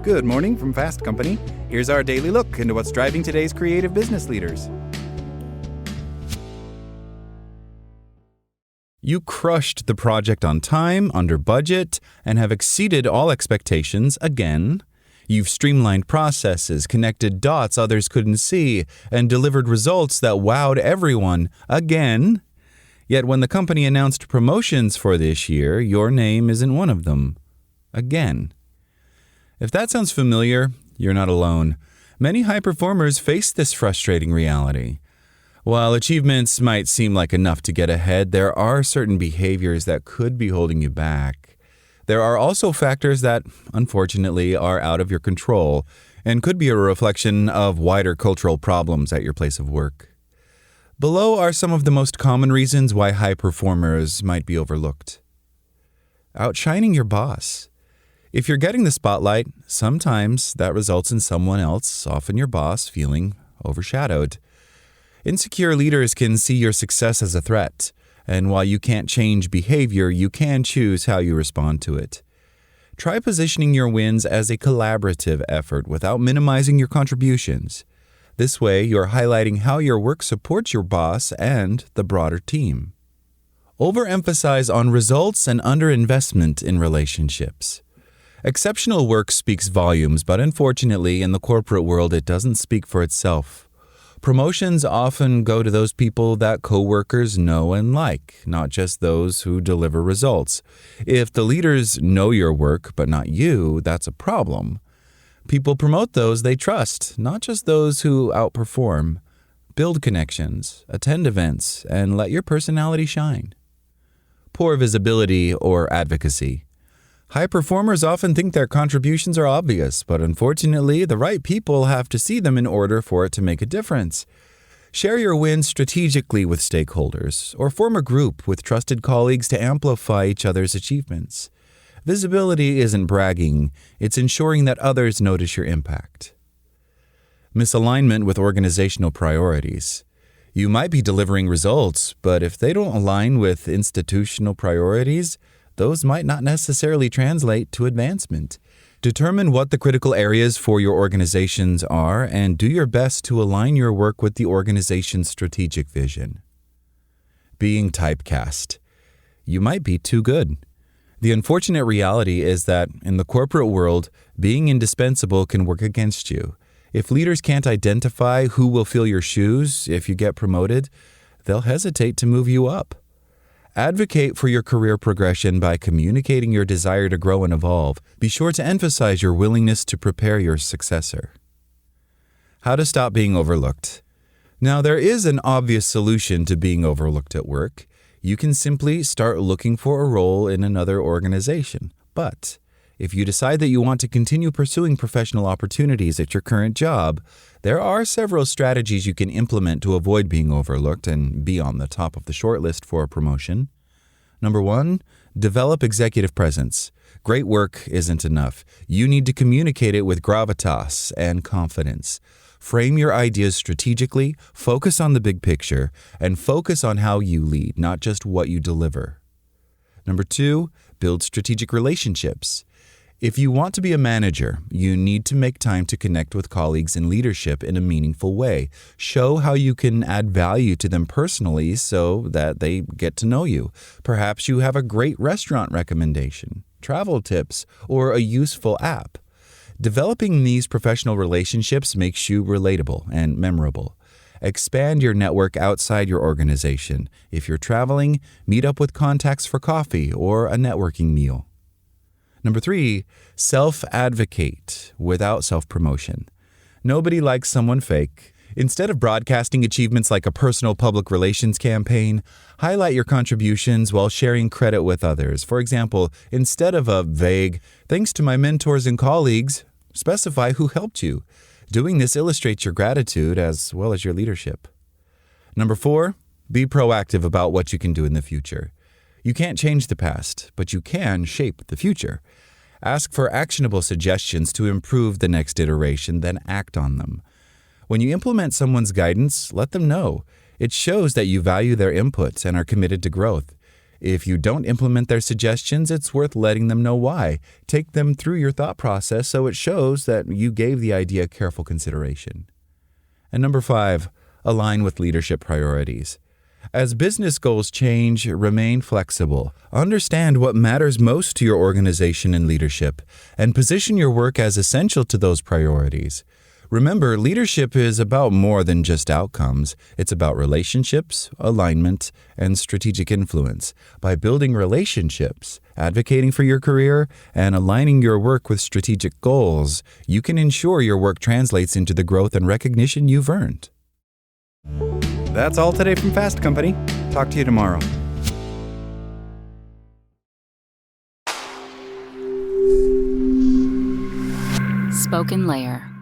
Good morning from Fast Company. Here's our daily look into what's driving today's creative business leaders. You crushed the project on time, under budget, and have exceeded all expectations again. You've streamlined processes, connected dots others couldn't see, and delivered results that wowed everyone again. Yet when the company announced promotions for this year, your name isn't one of them. Again. If that sounds familiar, you're not alone. Many high performers face this frustrating reality. While achievements might seem like enough to get ahead, there are certain behaviors that could be holding you back. There are also factors that, unfortunately, are out of your control and could be a reflection of wider cultural problems at your place of work. Below are some of the most common reasons why high performers might be overlooked. Outshining your boss. If you're getting the spotlight, sometimes that results in someone else, often your boss, feeling overshadowed. Insecure leaders can see your success as a threat, and while you can't change behavior, you can choose how you respond to it. Try positioning your wins as a collaborative effort without minimizing your contributions. This way, you're highlighting how your work supports your boss and the broader team. Overemphasize on results and underinvestment in relationships. Exceptional work speaks volumes, but unfortunately, in the corporate world, it doesn't speak for itself. Promotions often go to those people that coworkers know and like, not just those who deliver results. If the leaders know your work, but not you, that's a problem. People promote those they trust, not just those who outperform. Build connections, attend events, and let your personality shine. Poor visibility or advocacy. High performers often think their contributions are obvious, but unfortunately, the right people have to see them in order for it to make a difference. Share your wins strategically with stakeholders, or form a group with trusted colleagues to amplify each other's achievements. Visibility isn't bragging, it's ensuring that others notice your impact. Misalignment with organizational priorities. You might be delivering results, but if they don't align with institutional priorities, those might not necessarily translate to advancement. Determine what the critical areas for your organizations are and do your best to align your work with the organization's strategic vision. Being typecast. You might be too good. The unfortunate reality is that in the corporate world, being indispensable can work against you. If leaders can't identify who will fill your shoes if you get promoted, they'll hesitate to move you up. Advocate for your career progression by communicating your desire to grow and evolve. Be sure to emphasize your willingness to prepare your successor. How to stop being overlooked. Now, there is an obvious solution to being overlooked at work. You can simply start looking for a role in another organization. But if you decide that you want to continue pursuing professional opportunities at your current job, there are several strategies you can implement to avoid being overlooked and be on the top of the shortlist for a promotion. Number 1, develop executive presence. Great work isn't enough. You need to communicate it with gravitas and confidence. Frame your ideas strategically, focus on the big picture, and focus on how you lead, not just what you deliver. Number 2, build strategic relationships. If you want to be a manager, you need to make time to connect with colleagues in leadership in a meaningful way. Show how you can add value to them personally so that they get to know you. Perhaps you have a great restaurant recommendation, travel tips, or a useful app. Developing these professional relationships makes you relatable and memorable. Expand your network outside your organization. If you're traveling, meet up with contacts for coffee or a networking meal. Number 3, self-advocate without self-promotion. Nobody likes someone fake. Instead of broadcasting achievements like a personal public relations campaign, highlight your contributions while sharing credit with others. For example, instead of a vague, "Thanks to my mentors and colleagues," specify who helped you. Doing this illustrates your gratitude as well as your leadership. Number 4, be proactive about what you can do in the future. You can't change the past, but you can shape the future. Ask for actionable suggestions to improve the next iteration, then act on them. When you implement someone's guidance, let them know. It shows that you value their input and are committed to growth. If you don't implement their suggestions, it's worth letting them know why. Take them through your thought process so it shows that you gave the idea careful consideration. And number 5, align with leadership priorities. As business goals change, remain flexible. Understand what matters most to your organization and leadership, and position your work as essential to those priorities. Remember, leadership is about more than just outcomes. It's about relationships, alignment, and strategic influence. By building relationships, advocating for your career, and aligning your work with strategic goals, you can ensure your work translates into the growth and recognition you've earned. That's all today from Fast Company. Talk to you tomorrow. Spoken Layer.